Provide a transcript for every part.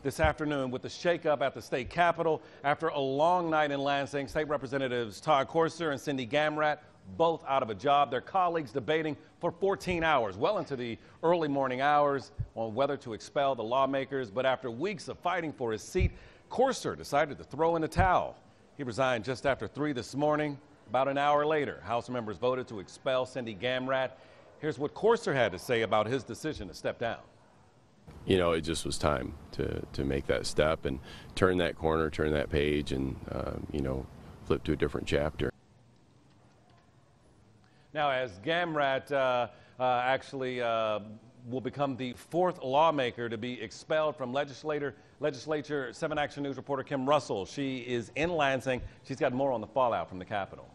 this afternoon with the shakeup at the state capitol. After a long night in Lansing, State Representatives Todd Courser and Cindy Gamrat both out of a job. Their colleagues debating for 14 hours, well into the early morning hours, on whether to expel the lawmakers. But after weeks of fighting for his seat, Courser decided to throw in the towel. He resigned just after 3 this morning. About an hour later, House members voted to expel Cindy Gamrat. Here's what Courser had to say about his decision to step down. You know, it just was time to make that step and turn that corner, turn that page, and, you know, flip to a different chapter. Now, as Gamrat actually will become the 4th lawmaker to be expelled from legislature, 7 Action News reporter Kim Russell, she is in Lansing. She's got more on the fallout from the Capitol.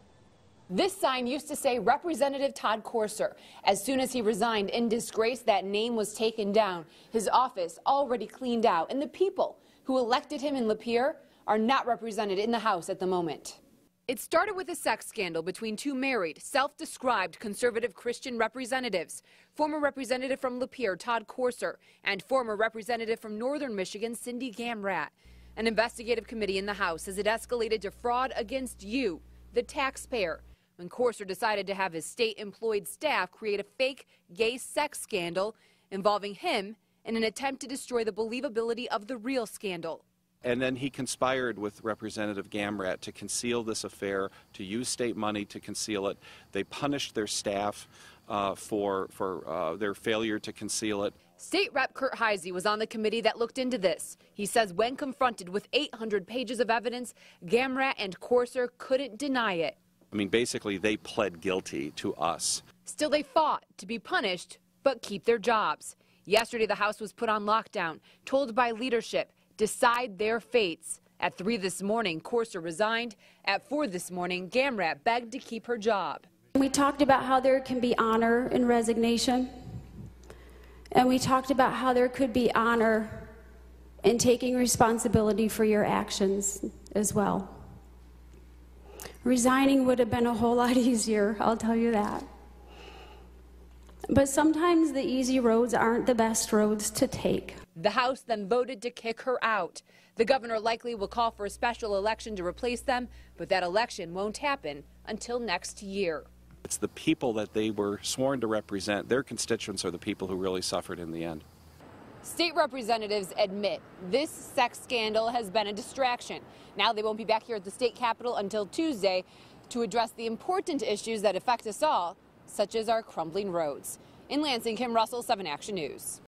This sign used to say Representative Todd Courser. As soon as he resigned in disgrace, that name was taken down. His office already cleaned out, and the people who elected him in Lapeer are not represented in the House at the moment. It started with a sex scandal between 2 married, self-described conservative Christian representatives. Former representative from Lapeer, Todd Courser, and former representative from Northern Michigan, Cindy Gamrat. An investigative committee in the House says it escalated to fraud against you, the taxpayer, when Courser decided to have his state-employed staff create a fake gay sex scandal involving him in an attempt to destroy the believability of the real scandal. And then he conspired with Representative Gamrat to conceal this affair, to use state money to conceal it. They punished their staff for their failure to conceal it. State Rep Kurt Heisey was on the committee that looked into this. He says when confronted with 800 pages of evidence, Gamrat and Courser couldn't deny it. I mean, basically, they pled guilty to us. Still, they fought to be punished, but keep their jobs. Yesterday, the House was put on lockdown, told by leadership, decide their fates. At 3 this morning, Courser resigned. At 4 this morning, Gamrat begged to keep her job. We talked about how there can be honor in resignation. And we talked about how there could be honor in taking responsibility for your actions as well. Resigning would have been a whole lot easier, I'll tell you that. But sometimes the easy roads aren't the best roads to take. The House then voted to kick her out. The governor likely will call for a special election to replace them, but that election won't happen until next year. It's the people that they were sworn to represent. Their constituents are the people who really suffered in the end. State representatives admit this sex scandal has been a distraction. Now they won't be back here at the state capitol until Tuesday to address the important issues that affect us all, such as our crumbling roads. In Lansing, Kim Russell, 7 Action News.